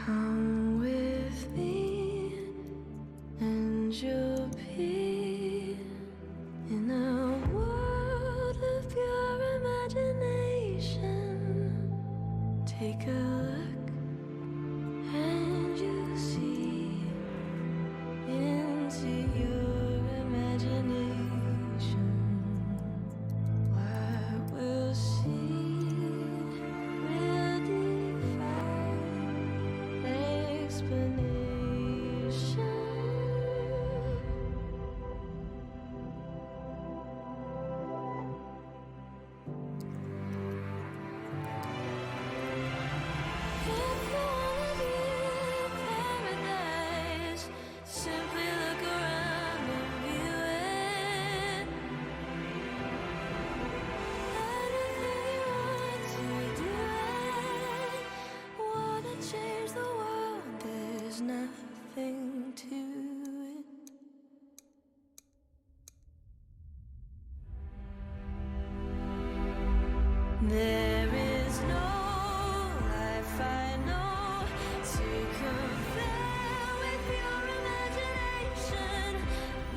Come with me, and you'll be in a world of pure imagination. Take a look, and you'll see into your imagination. What we'll see will defy explanation. If you wanna be in paradise, simply look around and view it. Anything you want to do it. Wanna change the world, there's nothing to it. There is no life I know to compare with your imagination.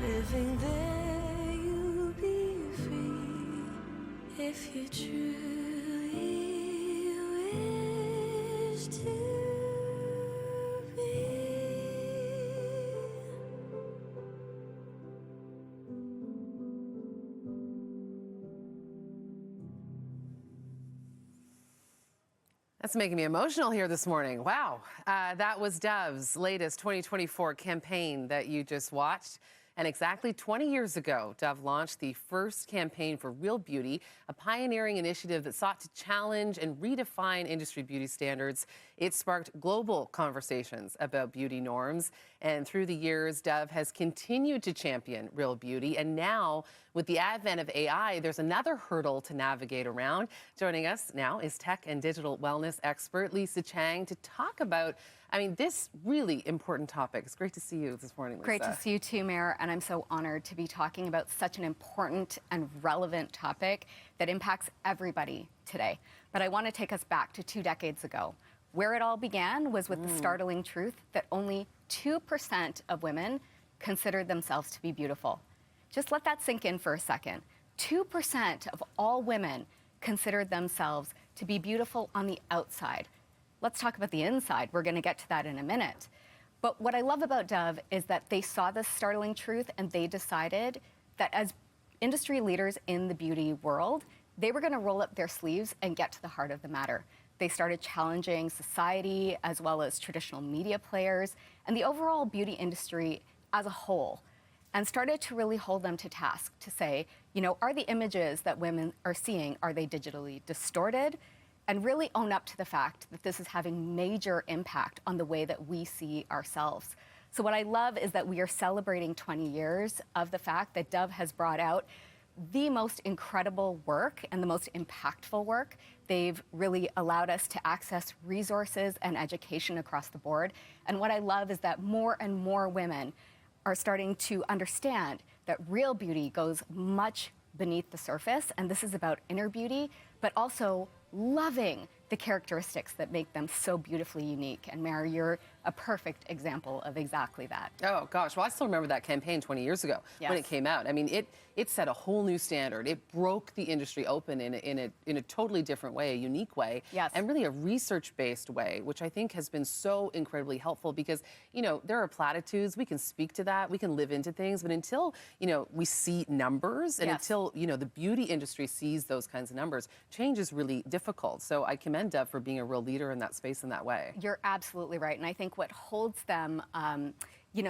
Living there, you'll be free if you truly wish to be. That's making me emotional here this morning. Wow. That was Dove's latest 2024 campaign that you just watched. And exactly 20 years ago, Dove launched the first campaign for Real Beauty, a pioneering initiative that sought to challenge and redefine industry beauty standards. It sparked global conversations about beauty norms. And through the years, Dove has continued to champion real beauty. And now, with the advent of AI, there's another hurdle to navigate around. Joining us now is tech and digital wellness expert Lisa Chang to talk about, this really important topic. It's great to see you this morning, Lisa. Great to see you too, Mayor, and I'm so honored to be talking about such an important and relevant topic that impacts everybody today. But I want to take us back to 2 decades ago. Where it all began was with the startling truth that only 2% of women considered themselves to be beautiful. Just let that sink in for a second. 2% of all women considered themselves to be beautiful on the outside. Let's talk about the inside. We're going to get to that in a minute. But what I love about Dove is that they saw this startling truth and they decided that as industry leaders in the beauty world, they were going to roll up their sleeves and get to the heart of the matter. They started challenging society as well as traditional media players and the overall beauty industry as a whole, and started to really hold them to task to say, are the images that women are seeing, are they digitally distorted? And really own up to the fact that this is having major impact on the way that we see ourselves. So what I love is that we are celebrating 20 years of the fact that Dove has brought out the most incredible work and the most impactful work. They've really allowed us to access resources and education across the board. And what I love is that more and more women are starting to understand that real beauty goes much beneath the surface. And this is about inner beauty, but also loving the characteristics that make them so beautifully unique. And Mary, you're a perfect example of exactly that. Oh, gosh. Well, I still remember that campaign 20 years ago when it came out. It set a whole new standard. It broke the industry open in a totally different way, a unique way, and really a research-based way, which I think has been so incredibly helpful because, there are platitudes. We can speak to that. We can live into things. But until, we see numbers and until, the beauty industry sees those kinds of numbers, change is really difficult. So I commend Dove for being a real leader in that space in that way. You're absolutely right. And I think what holds them,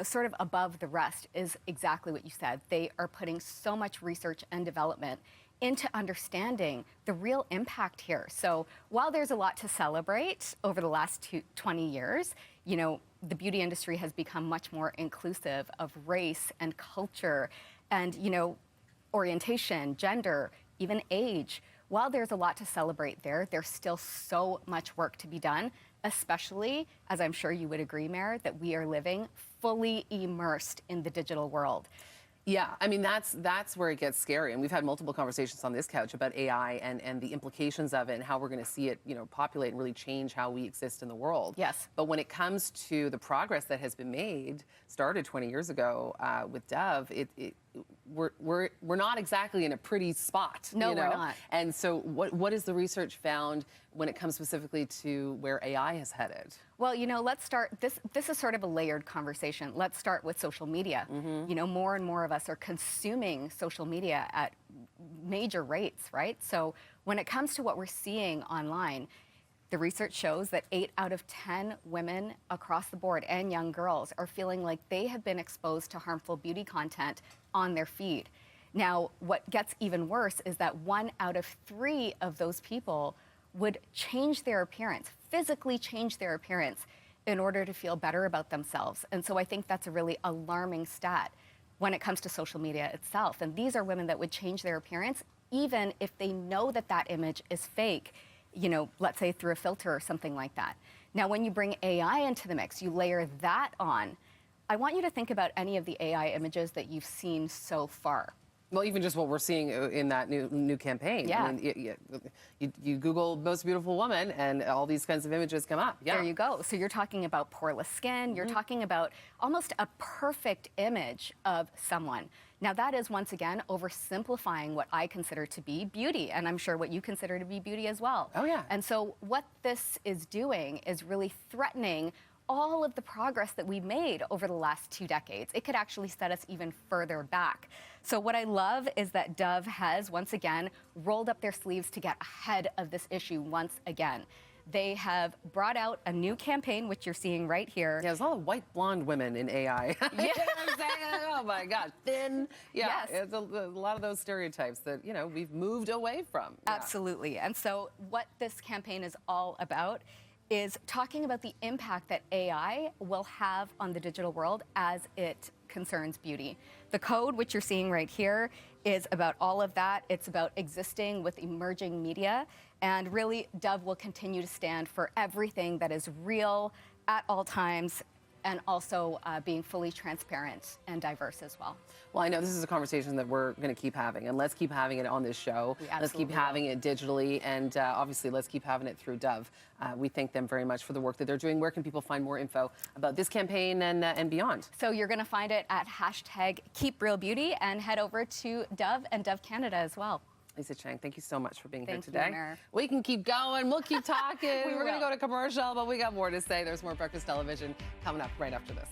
sort of above the rest is exactly what you said. They are putting so much research and development into understanding the real impact here. So while there's a lot to celebrate over the last 20 years, the beauty industry has become much more inclusive of race and culture and, orientation, gender, even age. While there's a lot to celebrate there, there's still so much work to be done, especially, as I'm sure you would agree, Mayor, that we are living fully immersed in the digital world. Yeah, I mean, that's where it gets scary. And we've had multiple conversations on this couch about AI and the implications of it and how we're going to see it, populate and really change how we exist in the world. Yes. But when it comes to the progress that has been made, started 20 years ago with Dove, we're not exactly in a pretty spot. No, we're not. And so what has the research found when it comes specifically to where AI has headed? Well, let's start. This is sort of a layered conversation. Let's start with social media. More and more of us are consuming social media at major rates, right? So when it comes to what we're seeing online, the research shows that 8 out of 10 women across the board and young girls are feeling like they have been exposed to harmful beauty content on their feed. Now, what gets even worse is that 1 out of 3 of those people would change their appearance, physically change their appearance in order to feel better about themselves. And so I think that's a really alarming stat when it comes to social media itself. And these are women that would change their appearance even if they know that that image is fake, let's say through a filter or something like that. Now, when you bring AI into the mix, you layer that on. I want you to think about any of the AI images that you've seen so far. Well, even just what we're seeing in that new campaign. Yeah. I mean, you Google most beautiful woman, and all these kinds of images come up. Yeah. There you go. So you're talking about poreless skin. You're talking about almost a perfect image of someone. Now, that is, once again, oversimplifying what I consider to be beauty, and I'm sure what you consider to be beauty as well. Oh, yeah. And so what this is doing is really threatening all of the progress that we've made over the last 2 decades. It could actually set us even further back. So what I love is that Dove has, once again, rolled up their sleeves to get ahead of this issue once again. They have brought out a new campaign, which you're seeing right here. Yeah, there's a lot of white blonde women in AI. Yeah. You know what I'm saying? Oh my God, thin. Yeah, Yes. it's a lot of those stereotypes that we've moved away from. Yeah. Absolutely. And so what this campaign is all about is talking about the impact that AI will have on the digital world as it concerns beauty. The code, which you're seeing right here, is about all of that. It's about existing with emerging media. And really, Dove will continue to stand for everything that is real at all times, and also being fully transparent and diverse as well. Well, I know this is a conversation that we're going to keep having, and let's keep having it on this show. Let's keep having it digitally, and obviously let's keep having it through Dove. We thank them very much for the work that they're doing. Where can people find more info about this campaign and beyond? So you're going to find it at #KeepRealBeauty, and head over to Dove and Dove Canada as well. Lisa Chang, thank you so much for being Thank here today. you, Mer. We can keep going. We'll keep talking. We We're going to will. go to commercial, but we got more to say. There's more Breakfast Television coming up right after this.